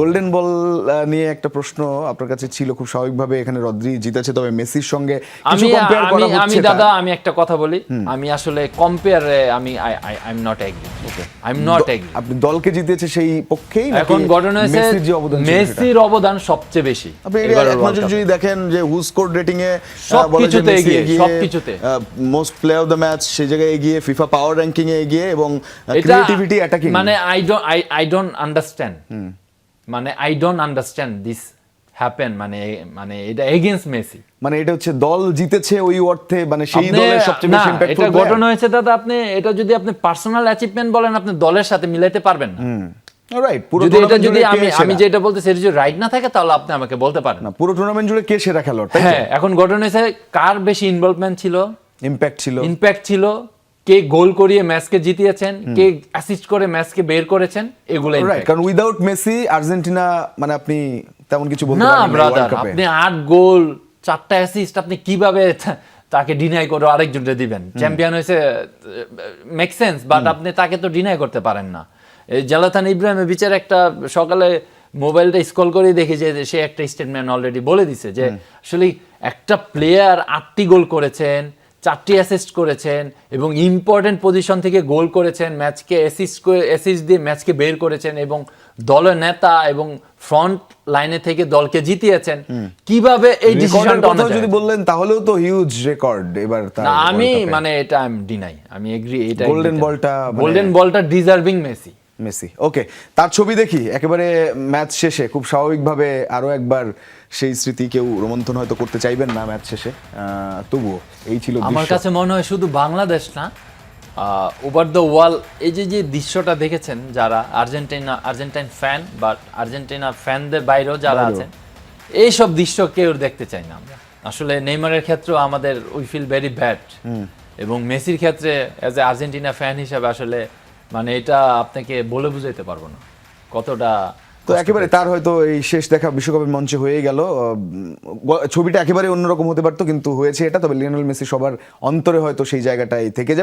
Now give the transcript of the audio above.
Golden ball নিয়ে একটা প্রশ্ন আপনার কাছে ছিল, খুব স্বাভাবিকভাবে এখানে রদ্রি জিতেছে, তবে মেসির সঙ্গে কিছু কম্পেয়ার করা হচ্ছে। আমি দাদা আমি একটা কথা বলি, আমি আসলে কম্পেয়ারে আমি I am not agree. I am not agree. আপনি দলকে জিতেছে সেই পক্ষেই, এখন ঘটনা হয়েছে মেসির যে অবদান ছিল মেসির অবদান সবচেয়ে বেশি। আপনি এক নজর যদি দেখেন যে হু স্কোর রেটিং এ সবকিছুতে এগিয়ে, সবকিছুতে most player of the match সেই জায়গায় এগিয়ে, ফিফা পাওয়ার র্যাঙ্কিং এ এগিয়ে, এবং ক্রিয়েটিভিটি অ্যাটাকিং, মানে আই ডোন্ট আন্ডারস্ট্যান্ড, মানে I don't understand this happen, মানে এটা এগেইনস্ট মেসি, মানে এটা হচ্ছে দল জিতেছে ওই অর্থে, মানে সেই দলের সবচেয়ে বেশি ইমপ্যাক্টফুল এটা ঘটনা হয়েছে দাদা। আপনি এটা যদি আপনি পার্সোনাল অ্যাচিভমেন্ট বলেন, আপনি দলের সাথে মিলাইতে পারবেন না। রাইট, পুরো যদি আমি যেটা বলতেছি যদি রাইট না থাকে তাহলে আপনি আমাকে বলতে পারেন না পুরো টুর্নামেন্ট জুড়ে কে সেরা খেলোয়াড়, তাই হ্যাঁ। এখন ঘটনা হয়েছে কার বেশি ইনভলভমেন্ট ছিল, ইমপ্যাক্ট ছিল, কে গোল করিয়ে ম্যাচকে জিতিয়েছেন, কে অ্যাসিস্ট করে ম্যাচকে বের করেছেন, এগুলো রাইট। কারণ উইদাউট মেসি আর্জেন্টিনা মানে আপনি তেমন কিছু বলতে না পারেন না ব্রাদার। আপনি 8 গোল 4টা অ্যাসিস্ট আপনি কিভাবে তাকে ডিনাই করে আরেকজনকে দিবেন? চ্যাম্পিয়ন হয়েছে, মেক সেন্স, বাট আপনি তাকে তো ডিনাই করতে পারেন না। এই জালাতান ইব্রাহিমোভিচের একটা সকালে মোবাইলটা স্ক্রল করে দেখি যে সে একটা স্টেটমেন্ট অলরেডি বলে দিছে যে আসলে একটা প্লেয়ার 8টি গোল করেছেন, 4টি অ্যাসিস্ট করেছেন এবং ইম্পর্টেন্ট পজিশন থেকে গোল করেছেন, ম্যাচকে অ্যাসিস্ট দিয়ে ম্যাচকে বের করেছেন এবং দলের নেতা এবং ফ্রন্ট লাইনে থেকে দলকে জিতিয়েছেন। কিভাবে এই ডিসিশনটা যদি বললেন তাহলেও তো হিউজ রেকর্ড এবার তার। না আমি মানে এটা আমি ডিনাই, আমি এগ্রি। এটা গোল্ডেন বলটা ডিজার্ভিং মেসি। ওকে, তার ছবি দেখি একেবারে ম্যাচ শেষে খুব স্বাভাবিকভাবে আরো একবার সেই স্মৃতি কেউ রোমন্থন হয়তো করতে চাইবেন না ম্যাচ শেষে, তবুও এই ছিল আমার কাছে মনে হয় শুধু বাংলাদেশ না, ওভার দ্য ওয়ার্ল্ড এই যে দৃশ্যটা দেখেছেন যারা আর্জেন্টাইন ফ্যান বা আর্জেন্টিনা ফ্যানদের বাইরেও যারা আছেন, এইসব দৃশ্য কেউ দেখতে চাই না আমরা। আসলে নেইমারের ক্ষেত্রেও আমাদের উই ফিল ভেরি ব্যাড, এবং মেসির ক্ষেত্রে অ্যাজ এ আর্জেন্টিনা ফ্যান হিসাবে আসলে মানে এটা আপনাকে বলে বুঝাইতে পারবো না কতটা। তো একেবারে তার হয়তো এই শেষ দেখা বিশ্বকাপের মঞ্চে হয়ে গেল, ছবিটা একেবারে অন্যরকম হতে পারতো কিন্তু হয়েছে এটা। তবে লিওনেল মেসি সবার অন্তরে হয়তো সেই জায়গাটাই থেকে যাবে।